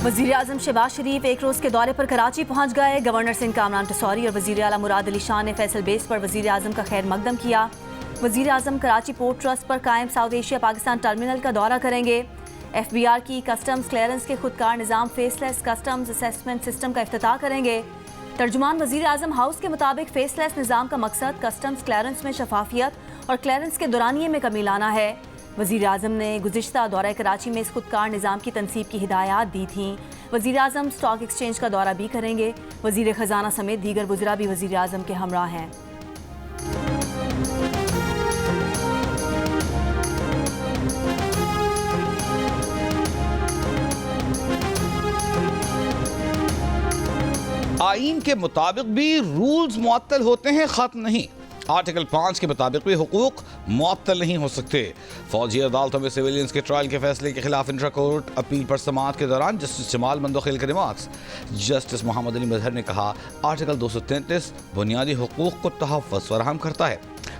वज़ीर आज़म शहबाज शरीफ एक रोज़ के दौरे पर कराची पहुँच गए। गवर्नर सिंध कामरान टसौरी और वज़ीर आला मुराद अली शाह ने फैसल बेस पर वज़ीर आज़म का खैर मकदम किया। वज़ीर आज़म कराची पोर्ट ट्रस्ट पर कायम साउथ एशिया पाकिस्तान टर्मिनल का दौरा करेंगे। FBR की कस्टम्स क्लियरेंस के खुदकार निज़ाम फेसलेस कस्टम्स असेसमेंट सिस्टम का इफ्तिताह करेंगे। तर्जुमान वज़ीर आज़म हाउस के मुताबिक फेसलेस निज़ाम का मकसद कस्टम्स क्लियरेंस में शफाफियत और क्लियरेंस के दौरानिए में कमी लाना है। वज़ीर आज़म ने गुज़िश्ता दौरा कराची में इस खुदकार निज़ाम की तनसीब की हिदायत दी थी। वज़ीर आज़म स्टॉक एक्सचेंज का दौरा भी करेंगे। वज़ीर ख़जाना समेत दीगर वज़रा भी वज़ीर आज़म के हमरा हैं। आईन के मुताबिक भी रूल्स मुअत्तल होते हैं, खत्म नहीं। आर्टिकल 5 के मुताबिक भी हुकूक मुअत्तल नहीं हो सकते। फौजी अदालतों में सिविलियंस के ट्रायल के फैसले के खिलाफ इंट्रा कोर्ट अपील पर समाअत के दौरान जस्टिस जमाल मंदोखिल के रिमार्क्स। जस्टिस मोहम्मद अली मजहर ने कहा, आर्टिकल 233 बुनियादी हुकूक को तहफ़्फ़ुज़ फराहम करता है।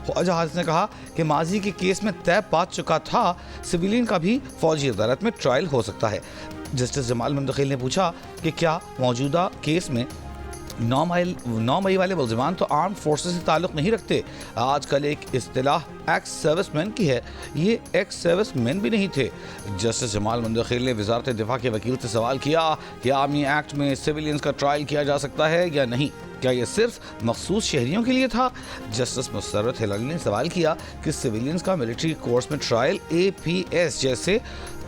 ख्वाजा हारिस ने कहा कि माजी के केस में तय पा चुका था, सिविलियन का भी फौजी अदालत में ट्रायल हो सकता है। जस्टिस जमाल मंदोखिल ने पूछा कि क्या मौजूदा केस में 9 मई वाले मुल्ज़िमान तो आर्म फोर्सेस से ताल्लुक़ नहीं रखते। आजकल एक इस्तिलाह एक्स सर्विसमैन की है, ये एक्स सर्विसमैन भी नहीं थे। जस्टिस जमाल मंदोखिल ने वज़ारत दिफा के वकील से सवाल किया कि आर्मी एक्ट में सिविलियंस का ट्रायल किया जा सकता है या नहीं, क्या ये सिर्फ मखसूस शहरियों के लिए था। जस्टिस मुसर्रत हिलाली ने सवाल किया कि सिविलियंस का मिलिट्री कोर्स में ट्रायल APS जैसे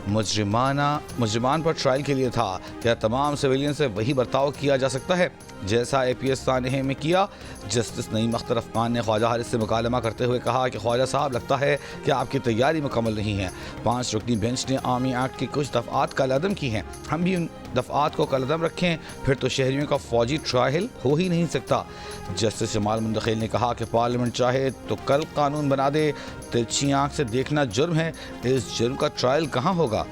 मुजरिमान पर ट्रायल के लिए था, क्या तमाम सिविलियन से वही बर्ताव किया जा सकता है जैसा APS सानहे में किया। जस्टिस नईम अख्तर अफगान ने ख्वाजा हारिस से मुकालमा करते हुए कहा कि ख्वाजा साहब, लगता है कि आपकी तैयारी मुकम्मल नहीं है। 5 रुकनी बेंच ने आर्मी एक्ट की कुछ दफ़ात कलअदम की हैं, हम भी उन दफ़ात को कलअदम रखें, फिर तो शहरियों का फौजी ट्रायल हो ही नहीं सकता। जस्टिस जमाल मंदोखिल ने कहा कि पार्लियामेंट चाहे तो कल कानून बना दे, तिरछी आंख से देखना जुर्म है, इस जुर्म का ट्रायल कहाँ होगा।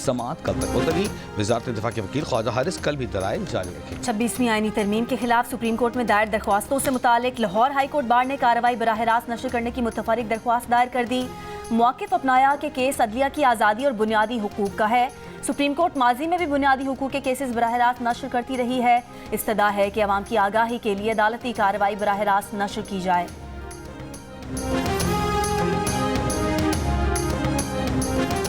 समाअत कल तक मुलतवी। वज़ारत दिफा के वकील ख्वाजा हारिस कल भी दलाइल जारी रखे। 26वीं आईनी तरमीम के खिलाफ सुप्रीम कोर्ट में दायर दरख्वास्तों से मुतालिक लाहौर हाई कोर्ट बार ने कार्रवाई बराह रास्त नशर करने की मुतफरिक दरख्वास्त दायर कर दी। मौक़िफ़ अपनाया कि केस अदलिया की आज़ादी और बुनियादी हुकूक का है। सुप्रीम कोर्ट माजी में भी बुनियादी हुकूक के केसेस बराह रास्त नशर करती रही है। इस्तदा है कि अवाम की आगाही के लिए अदालती कार्रवाई बराह रास्त नशर की जाए।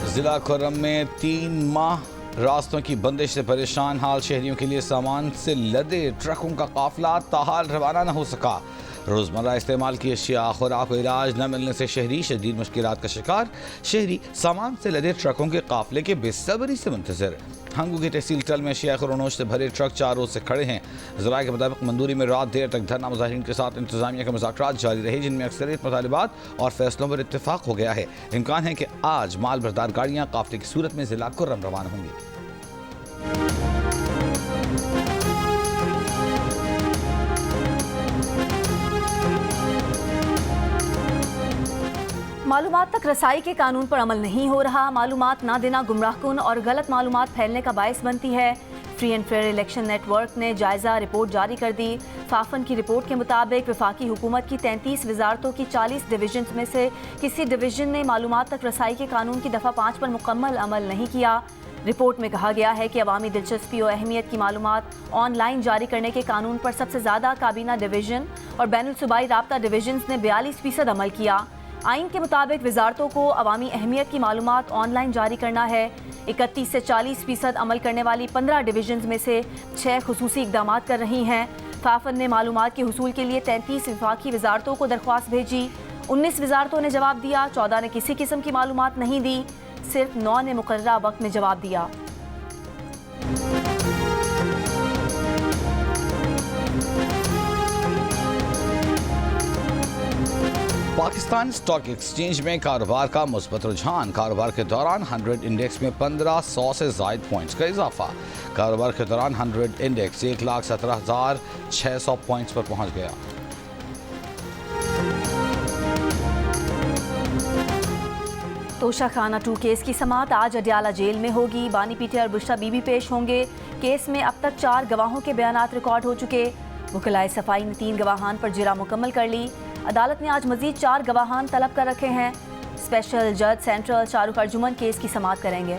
जिला खुर्रम में 3 माह रास्तों की बंदिश से परेशान हाल शहरियों के लिए सामान से लदे ट्रकों का काफिला ताहाल रवाना न हो सका। रोज़मर्रा इस्तेमाल की अशिया, खुराक और इलाज न मिलने से शहरी शदीद मुश्किलात का शिकार। शहरी सामान से लदे ट्रकों के काफिले के बेसब्री से मुंतज़िर। हंगू की तहसील टल में अशिया खुरोनोश से भरे ट्रक 4 रोज़ से खड़े हैं। ज़राए के मुताबिक मंदूरी में रात देर तक धरना मुजाहिरीन के साथ इंतजामिया के मुज़ाकरात जारी रहे, जिनमें अक्सरियत मुतालिबात और फैसलों पर इत्तेफाक हो गया है। इम्कान है कि आज माल बरदार गाड़ियाँ काफिले की सूरत में ज़िला खुर्रम रवाना होंगी। मालूमात तक रसाई के कानून पर अमल नहीं हो रहा। मालूमात ना देना गुमराहकुन और गलत मालूमात फैलने का बायस बनती है। Free and fair election network ने जायजा रिपोर्ट जारी कर दी। फाफन की रिपोर्ट के मुताबिक वफाकी हुकूमत की 33 वजारतों की 40 डिवीजन में से किसी डिवीजन ने मालूमात तक रसाई के कानून की दफ़ा 5 पर मुकम्मल अमल नहीं किया। रिपोर्ट में कहा गया है कि अवामी दिलचस्पी और अहमियत की मालूमात ऑनलाइन जारी करने के कानून पर सबसे ज़्यादा काबीना डिवीजन और बैनुल सूबाई राब्ता डिवीजन ने 42% अमल किया। आइन के मुताबिक वजारतों को अवामी अहमियत की मालूमात ऑनलाइन जारी करना है। 31 से 40% अमल करने वाली 15 डिवीजन में से 6 खुसूसी इकदाम कर रही हैं। फाफन ने मालूमात के हुसूल के लिए 33 वफाकी वजारतों को दरख्वास्त भेजी। 19 वजारतों ने जवाब दिया, 14 ने किसी किस्म की मालूमात नहीं दी, सिर्फ 9 ने मुकर्ररा वक्त में जवाब दिया। पाकिस्तान स्टॉक एक्सचेंज में कारोबार का मुस्बत रुझान। कारोबार के दौरान 100 इंडेक्स में 1500 से ज़ायद पॉइंट्स का इजाफा। कारोबार के दौरान 100 इंडेक्स 1,17,600 पॉइंट्स पर पहुंच गया। तोशा खाना 2 केस की समाअत आज अडियाला जेल में होगी। बानी पीटे और बुश्रा बीबी पेश होंगे। केस में अब तक 4 गवाहों के बयानात रिकॉर्ड हो चुके। वकलाए सफाई ने 3 गवाहान पर जिरा मुकम्मल कर ली। अदालत ने आज मजीद 4 गवाहान तलब कर रखे हैं। स्पेशल जज सेंट्रल शाहरुख अर्जुमन केस की समाअत करेंगे।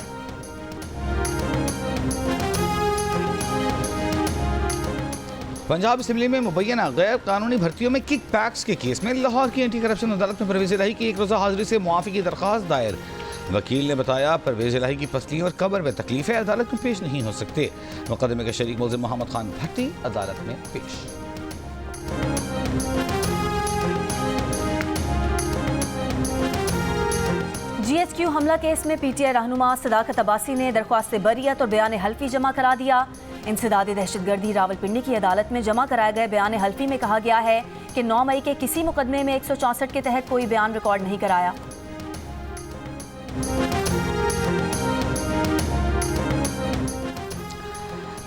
पंजाब असेंबली में मुबैना गैर कानूनी भर्तियों में किक पैक्स के केस में लाहौर की एंटी करप्शन अदालत में परवेज इलाही की एक रोज़ा हाजिरी से मुआफ़ी की दरख्वास्त दायर। वकील ने बताया परवेज इलाही की फसली और कब्र में तकलीफ है, अदालत में पेश नहीं हो सकते। मुकदमे के शरीक मुल्ज़िम मोहम्मद खान भट्टी अदालत में पेश। GHQ हमला केस में PTI रहनुमा सदाकत अब्बासी ने दरख्वास्त बरियत और बयान हल्फी जमा करा दिया। इंसदाद दहशतगर्दी रावलपिंडी की अदालत में जमा कराए गए बयान हल्फी में कहा गया है कि 9 मई के किसी मुकदमे में 164 के तहत कोई बयान रिकॉर्ड नहीं कराया।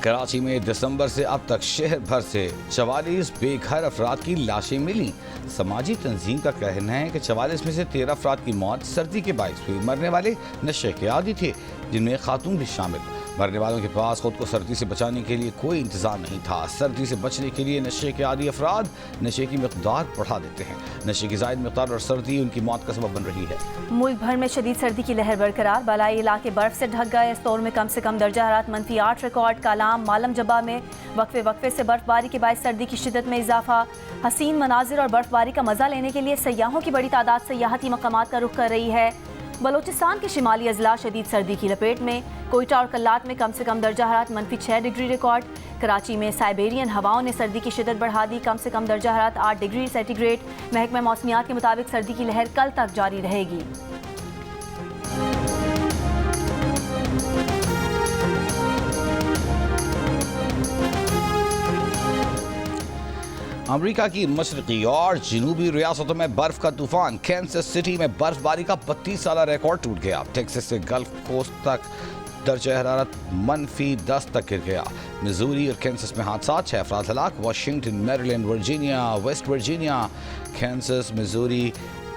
कराची में दिसंबर से अब तक शहर भर से 44 बेघर अफराद की लाशें मिली। समाजी तंजीम का कहना है कि 44 में से 13 अफराद की मौत सर्दी के बाइस हुई। मरने वाले नशे के आदी थे, जिनमें खातून भी शामिल। मरने वालों के पास खुद को सर्दी से बचाने के लिए कोई इंतजाम नहीं था। सर्दी से बचने के लिए नशे के आदी अफराद नशे की मिकदार बढ़ा देते हैं। नशे की ज़ायद मिकदार और सर्दी उनकी मौत का सबब बन रही है। मुल्क भर में शदीद सर्दी की लहर बरकरार। बालाई इलाके बर्फ से ढक गए। इस्तौर में कम से कम दर्जा हरारत -8 रिकॉर्ड। कालाम मालम जबा में वक्फे से बर्फबारी के बायस सर्दी की शिद्दत में इजाफा। हसीन मनाजिर और बर्फबारी का मजा लेने के लिए सयाहों की बड़ी तादाद सयाहती मकामात का रुख कर रही है। बलोचिस्तान के शिमाली अजला शदीद सर्दी की लपेट में। कोयटा और कल्लात में कम से कम दर्जा हरारत -6 डिग्री रिकॉर्ड। कराची में साइबेरियन हवाओं ने सर्दी की शिद्दत बढ़ा दी। कम से कम दर्जा हरारत 8 डिग्री सेंटीग्रेड। महकमा मौसमियात के मुताबिक सर्दी की लहर कल तक जारी रहेगी। अमेरिका की मशरकी और जनूबी रियासतों में बर्फ का तूफान। कैंसस सिटी में बर्फबारी का 32 साल रिकॉर्ड टूट गया। टेक्सास से गल्फ कोस्ट तक दर्जा हरारत -10 तक गिर गया। मिजूरी और कैंसस में हादसा, 6 अफराद हलाक। Washington, Maryland, Virginia, West Virginia, Kansas, Missouri,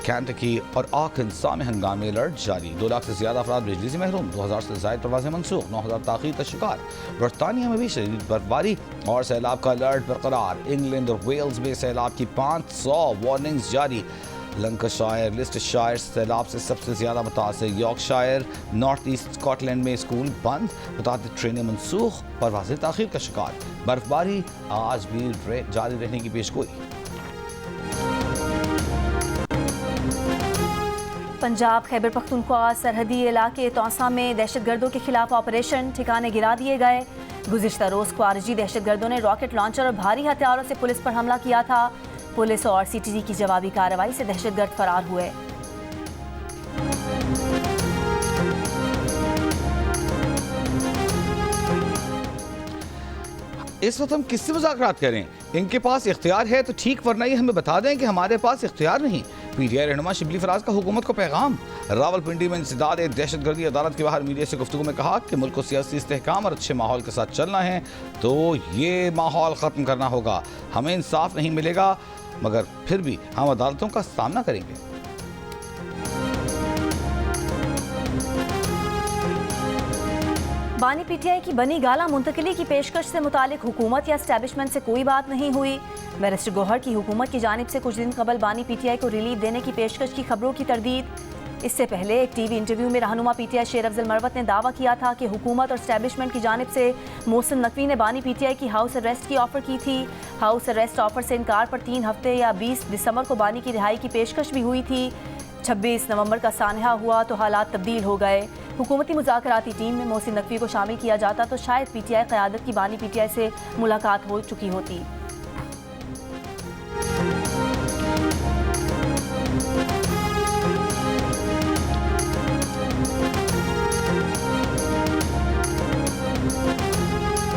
Kentucky और आर्कांसा में हंगामी अलर्ट जारी। 2 लाख से ज्यादा अफराद बिजली से महरूम। 2000 से ज्यादा प्रवासें मनसूख। 9000 ताखीर का शिकार। बरतानिया में भी शदीद बर्फबारी और सैलाब का अलर्ट बरकरार। इंग्लैंड और वेल्स में सैलाब की 500 वार्निंग्स जारी। लंकाशायर, लिस्टशायर सैलाब से सबसे ज्यादा मुतासर। यॉर्कशायर, नॉर्थ ईस्ट स्कॉटलैंड में स्कूल बंद। मुताबिक ट्रेनें मनसूख। परवाजें ताखीर का शिकार। बर्फबारी आज भी जारी रहने की पेशगोई। पंजाब खैबर पख्तूनख्वा सरहदी इलाके तौसा में दहशतगर्दों के खिलाफ ऑपरेशन। ठिकाने गिरा दिए गए। गुज़िश्ता रोज़ ख्वारिजी दहशतगर्दों ने रॉकेट लॉन्चर और भारी हथियारों से पुलिस पर हमला किया था। पुलिस और CTG की जवाबी कार्रवाई से दहशतगर्द फरार हुए। इस वक्त हम किससे मुज़ाकरात करें? इनके पास इख्तियार है तो ठीक, वरना ये हमें बता दें कि हमारे पास इख्तियार नहीं। PTI रहनुमा शिबली फराज का हुकूमत को पैगाम। रावलपिंडी में इंसदाद दहशतगर्दी अदालत के बाहर मीडिया से गुफ्तगू में कहा कि मुल्क को सियासी इस्तेहकाम और अच्छे माहौल के साथ चलना है, तो ये माहौल ख़त्म करना होगा। हमें इंसाफ नहीं मिलेगा, मगर फिर भी हम अदालतों का सामना करेंगे। बानी PTI की बनी गाला मुंतकिली की पेशकश से मुतालिक हुकूमत या एस्टैब्लिशमेंट से कोई बात नहीं हुई। बैरिस्टर गौहर की हुकूमत की जानिब से कुछ दिन कबल बानी PTI को रिलीफ देने की पेशकश की खबरों की तरदीद। इससे पहले एक TV इंटरव्यू में रहनुमा PTI शेर अफजल मरवत ने दावा किया था कि हुकूमत और एस्टैब्लिशमेंट की जानिब से मोहसिन नकवी ने बानी PTI की हाउस अरेस्ट की ऑफर की थी। हाउस अरेस्ट ऑफर से इनकार पर 3 हफ्ते या 20 दिसंबर को बानी की रिहाई की पेशकश भी हुई थी। 26 नवंबर का सानहा हुआ तो हालात तब्दील हो गए। हुकूमती मुज़ाकराती टीम में मोहसिन नकवी को शामिल किया जाता तो शायद PTI क़यादत की बानी PTI से मुलाकात हो चुकी होती।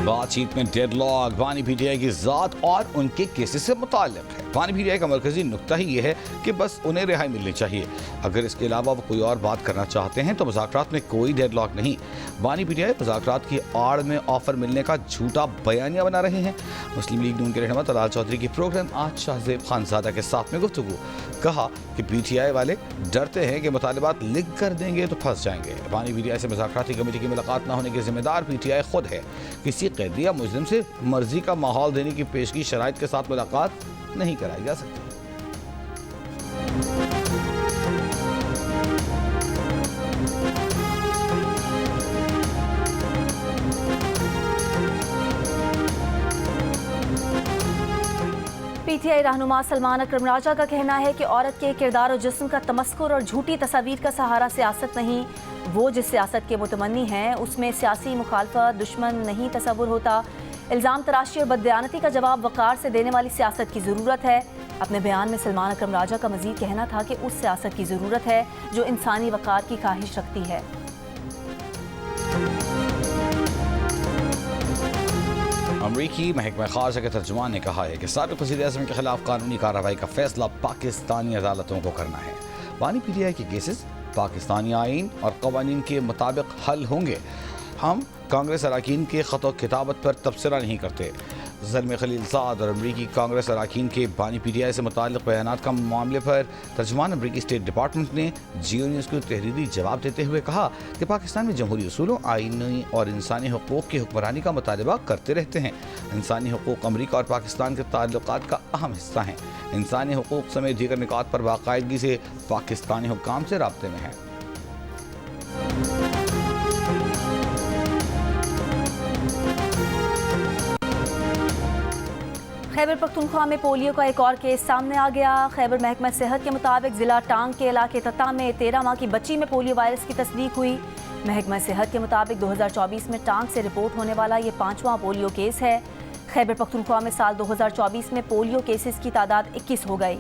बातचीत में डेडलॉक बानी PTI की ज़ात और उनके केसेस से मुताल्लिक़ है। बानी PTI का मरकजी नुक्ता ही ये है कि बस उन्हें रिहाई मिलनी चाहिए। अगर इसके अलावा वो कोई और बात करना चाहते हैं तो मुज़ाकरात में कोई डेडलॉक नहीं। बानी PTI मुज़ाकरात की आड़ में ऑफर मिलने का झूठा बयानिया बना रहे हैं। मुस्लिम लीग नून के रहनुमा तलाल चौधरी की प्रोग्राम आज शाहजेब खानज़ादा के साथ में गुफ्तगू। कहा कि PTI वाले डरते हैं कि मुतालिबात लिख कर देंगे तो फंस जाएंगे। बानी PTI से मुज़ाकराती कमेटी की मुलाकात न होने के जिम्मेदार PTI खुद है। किसी कैदी या मुजरिम से मर्जी का माहौल देने की पेशगी शराइत के साथ मुलाकात नहीं कराई जा सकती। पीटीआई रहनुमा सलमान अकरम राजा का कहना है कि औरत के किरदार और जिस्म का तमस्कुर और झूठी तस्वीर का सहारा सियासत नहीं, वो जिस सियासत के मुतमन्नी हैं उसमें सियासी मुखालफत दुश्मन नहीं तस्वुर होता। इल्ज़ाम तराशी और बददयानती का जवाब वक़ार से देने वाली सियासत की ज़रूरत है। अपने बयान में सलमान अकरम राजा का मज़ीद कहना था कि उस सियासत की ज़रूरत है जो इंसानी वक़ार की ख्वाहिश रखती है। अमरीकी महकमा खारजा के तर्जुमान ने कहा है कि साबिक़ वज़ीर-ए-आज़म के खिलाफ कानूनी कार्रवाई का फैसला पाकिस्तानी अदालतों को करना है। बानी पीटीआई के केसेस पाकिस्तानी आइन और कवानीन के मुताबिक हल होंगे। हम कांग्रेस अरकान के ख़त किताबत पर तबसरा नहीं करते। ज़ल्म खलीलज़ाद और अमरीकी कांग्रेस अरकान के बानी पीटीआई से मुताल्लिक़ बयानात का मामले पर तर्जुमान अमरीकी स्टेट डिपार्टमेंट ने जियो न्यूज़ को तहरीरी जवाब देते हुए कहा कि पाकिस्तान में जमहूरी उसूलों, आइनी और इंसानी हुकूक़ की हुक्मरानी का मुतालबा करते रहते हैं। इंसानी हुकूक़ अमरीका और पाकिस्तान के ताल्लुकात का अहम हिस्सा हैं। इंसानी हुकूक़ समेत दीगर निकात पर बाकायदगी से पाकिस्तानी हुक्काम से राब्ते में हैं। खैबर पख्तूनख्वा में पोलियो का एक और केस सामने आ गया। खैबर महकमा सेहत के मुताबिक ज़िला टांग के इलाके तता में 13 माह की बच्ची में पोलियो वायरस की तस्दीक हुई। महकमा सेहत के मुताबिक 2024 में टांग से रिपोर्ट होने वाला ये 5वां पोलियो केस है। खैबर पख्तूनख्वा में साल 2024 में पोलियो केसेस की तादाद 21 हो गई।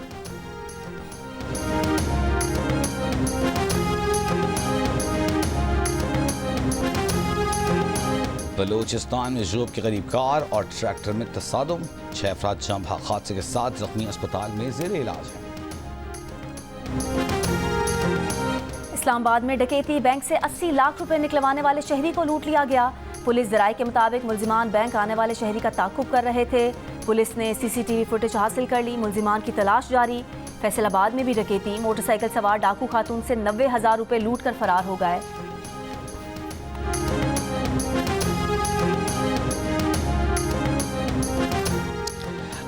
बलूचिस्तान में जोब के करीब कार और ट्रैक्टर में तसादुम, 6 अफराद जाम हादसे के साथ जख्मी अस्पताल में ज़ेरे इलाज हैं। इस्लामाबाद में डकैती, बैंक से 80 लाख रुपए निकलवाने वाले शहरी को लूट लिया गया। पुलिस ज़राए के मुताबिक मुल्जिमान बैंक आने वाले शहरी का ताक़ुब कर रहे थे। पुलिस ने CCTV फुटेज हासिल कर ली। मुल्जिमान की तलाश जारी। फैसलाबाद में भी डकैती, मोटरसाइकिल सवार डाकू खातून से 90,000 रुपए लूट कर फरार हो गए।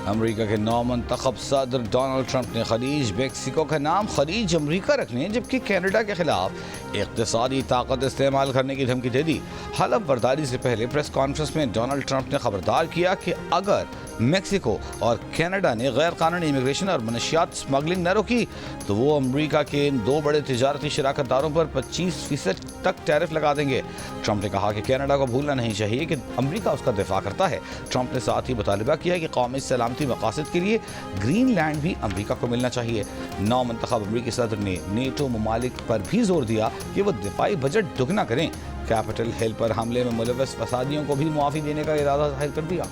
अमेरिका के नौमंतखब सदर डोनाल्ड ट्रंप ने खलीज मेक्सिको का नाम खलीज अमेरिका रखने जबकि कनाडा के खिलाफ इक़्तिसादी ताकत इस्तेमाल करने की धमकी दे दी। हलफ बर्दारी से पहले प्रेस कॉन्फ्रेंस में डोनाल्ड ट्रंप ने खबरदार किया कि अगर मेक्सिको और कनाडा ने गैर कानूनी इमिग्रेशन और मनशियात स्मगलिंग न रोकी तो वो अमेरिका के इन दो बड़े तिजारती शराकतदारों पर 25% तक टैरिफ लगा देंगे। ट्रंप ने कहा कि कनाडा को भूलना नहीं चाहिए कि अमेरिका उसका दिफा करता है। ट्रंप ने साथ ही मुतालबा किया कि कौमी सलामती मकासद के लिए ग्रीनलैंड भी अमेरिका को मिलना चाहिए। नौमंतखब अमेरिकी सदर ने नेटो ममालिक पर भी जोर दिया कि वो दिफाई बजट दुगना करें। कैपिटल हिल पर हमले में मुलव्वस फसादियों को भी मुआफ़ी देने का इरादा जाहिर कर दिया।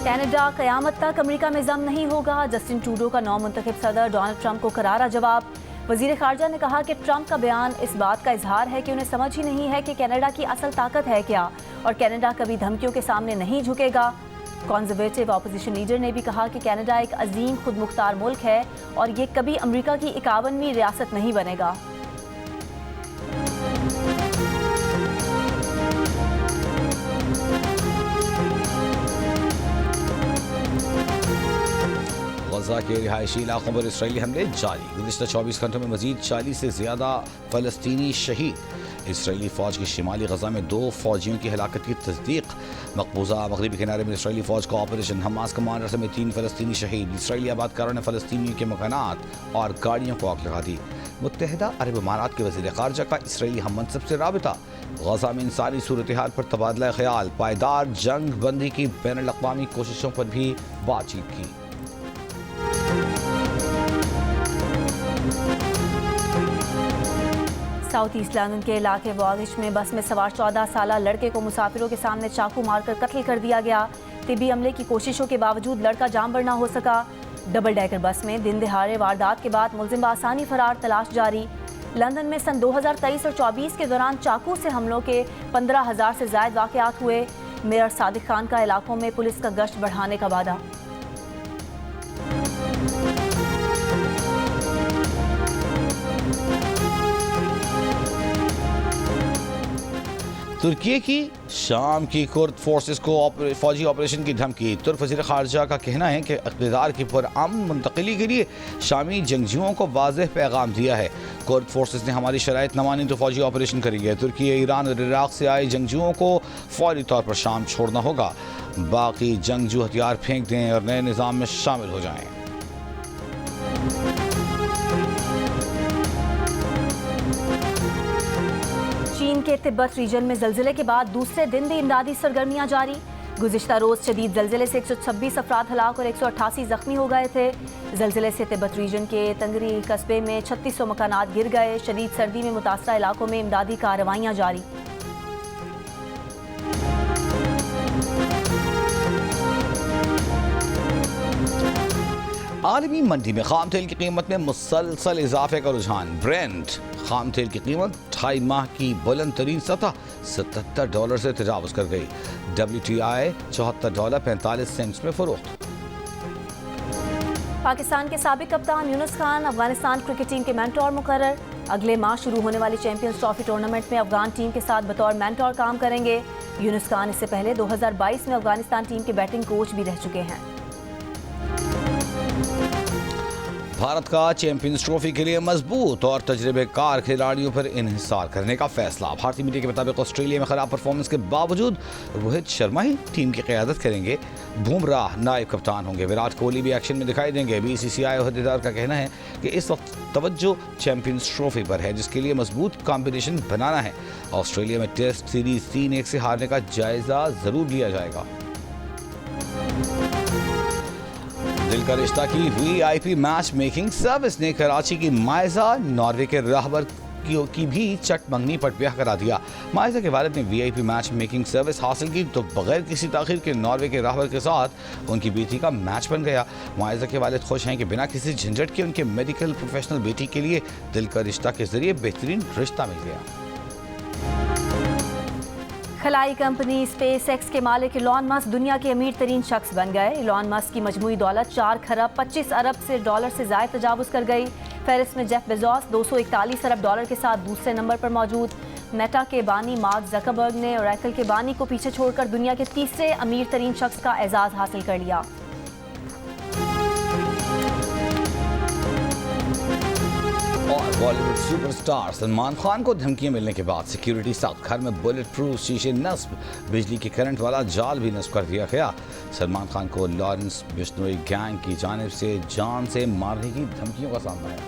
कनाडा क़यामत तक अमेरिका में जम नहीं होगा। जस्टिन ट्रूडो का नौमुंतखब सदर डोनाल्ड ट्रंप को करारा जवाब। वज़ीर ख़ारजा ने कहा कि ट्रंप का बयान इस बात का इजहार है कि उन्हें समझ ही नहीं है कि कनाडा की असल ताकत है क्या और कनाडा कभी धमकियों के सामने नहीं झुकेगा। कंजर्वेटिव अपोजिशन लीडर ने भी कहा कि कनाडा एक अजीम खुद मुख्तार मुल्क है और ये कभी अमेरिका की 51वीं रियासत नहीं बनेगा। गजा के रिहायशी इलाकों पर इसराइली हमले जारी। गुज़िश्ता 24 घंटों में मजीद 40 से ज़्यादा फ़लस्तीनी शहीद। इसराइली फ़ौज की शिमाली गजा में 2 फ़ौजियों की हलाकत की तस्दीक। मकबूजा मगरबी किनारे में इसराइली फ़ौज का ऑपरेशन हमास कमांडर समेत 3 फ़लस्तीनी शहीद। इसराइली आबादकारों ने फ़लस्तीनियों के मकानात और गाड़ियों को आग लगा दी। मुत्तहिदा अरब इमारात के वज़ीर ख़ारजा का इसराइली हममनसब से राबिता। गजा में इंसानी सूरत हाल पर तबादला ख्याल, पायदार जंग बंदी की बैनुल अक़वामी कोशिशों पर भी बातचीत की। साउथ ईस्ट लंदन के इलाके वागिश में बस में सवार 14 साला लड़के को मुसाफिरों के सामने चाकू मारकर कत्ल कर दिया गया। तिब्बी अमले की कोशिशों के बावजूद लड़का जान न हो सका। डबल डेकर बस में दिन दिहाड़े वारदात के बाद मुलजिम बासानी फरार, तलाश जारी। लंदन में सन 2023 और 24 के दौरान चाकू से हमलों के 15,000 से ज़ायद वाक़यात हुए। मेयर सादिक खान का इलाकों में पुलिस का गश्त बढ़ाने का वादा। तुर्की की शाम की कुर्द फोर्सेस को फौजी ऑपरेशन की धमकी। तुर्क वज़ीर ख़ारजा का कहना है कि इक़्तिदार की पुरअमन मुंतक़िली के लिए शामी जंगजुओं को वाज़ेह पैगाम दिया है। कुर्द फोर्सेस ने हमारी शराइत न मानी तो फौजी ऑपरेशन करेंगे। तुर्की, ईरान और इराक़ से आए जंगजुओं को फौरी तौर पर शाम छोड़ना होगा। बाकी जंगजू हथियार फेंक दें और नए निज़ाम में शामिल हो जाएं। चीन के तिब्बत रीजन में जल्जिले के बाद दूसरे दिन भी इमदादी सरगर्मियां जारी। गुज़िश्ता रोज़ शदीद जल्जिले से 126 अफराद हलाक और 188 जख्मी हो गए थे। जल्जिले से तिब्बत रीजन के तंगरी कस्बे में 3600 मकानात गिर गए। शदीद सर्दी में मुतासरा इलाकों में इमदादी कार्रवाइयां जारी। आलमी मंडी में खाम तेल की कीमत में मुसलसल इजाफे का रुझान। ब्रेंट खाम तेल की कीमत 2.5 माह की बुलंद तरीन सतह $77 से तजावुज कर गई। WTI $74.45 में फरोख्त। पाकिस्तान के साबिक कप्तान यूनुस खान अफगानिस्तान क्रिकेट टीम के मेंटोर मुकर्रर। अगले माह शुरू होने वाली चैंपियंस ट्रॉफी टूर्नामेंट में अफगान टीम के साथ बतौर मेंटोर काम करेंगे। यूनुस खान इससे पहले 2022 में अफगानिस्तान टीम के बैटिंग कोच भी रह चुके हैं। भारत का चैंपियंस ट्रॉफी के लिए मजबूत और तजर्बेकार खिलाड़ियों पर इन्हिसार करने का फैसला। भारतीय मीडिया के मुताबिक ऑस्ट्रेलिया में खराब परफॉर्मेंस के बावजूद रोहित शर्मा ही टीम की क़यादत करेंगे। बुमराह नायब कप्तान होंगे। विराट कोहली भी एक्शन में दिखाई देंगे। BCCI अहदेदार का कहना है कि इस वक्त तवज्जो चैंपियंस ट्रॉफी पर है, जिसके लिए मजबूत कॉम्बिनेशन बनाना है। ऑस्ट्रेलिया में टेस्ट सीरीज 3-1 से हारने का जायजा जरूर लिया जाएगा। दिल का रिश्ता की VIP मैच मेकिंग सर्विस ने कराची की मायजा नॉर्वे के रहबर की भी चट मंगनी पर ब्याह करा दिया। मायजा के वालिद ने VIP मैच मेकिंग सर्विस हासिल की तो बगैर किसी ताखीर के नॉर्वे के रहबर के साथ उनकी बेटी का मैच बन गया। मायजा के वालिद खुश हैं कि बिना किसी झंझट के उनके मेडिकल प्रोफेशनल बेटी के लिए दिल का रिश्ता के जरिए बेहतरीन रिश्ता मिल गया। खलाई कंपनी स्पेसएक्स के मालिक इलॉन मस्क दुनिया के अमीर तरीन शख्स बन गए। इलॉन मस्क की मजमूई दौलत 4 खरब 25 अरब से डॉलर से ज़ायद तजावुज़ कर गई। फेरिस में जेफ बेजोस 241 अरब डॉलर के साथ दूसरे नंबर पर मौजूद। मेटा के बानी मार्क ज़करबर्ग ने ओरेकल के बानी को पीछे छोड़कर दुनिया के तीसरे अमीर तरीन शख्स का एजाज़ हासिल कर लिया। और बॉलीवुड सुपरस्टार सलमान खान को धमकियां मिलने के बाद सिक्योरिटी साथ घर में बुलेट प्रूफ शीशे नस्ब, बिजली के करंट वाला जाल भी नस्ब कर दिया गया। सलमान खान को लॉरेंस बिश्नोई गैंग की जानिब से जान से मारने की धमकियों का सामना है।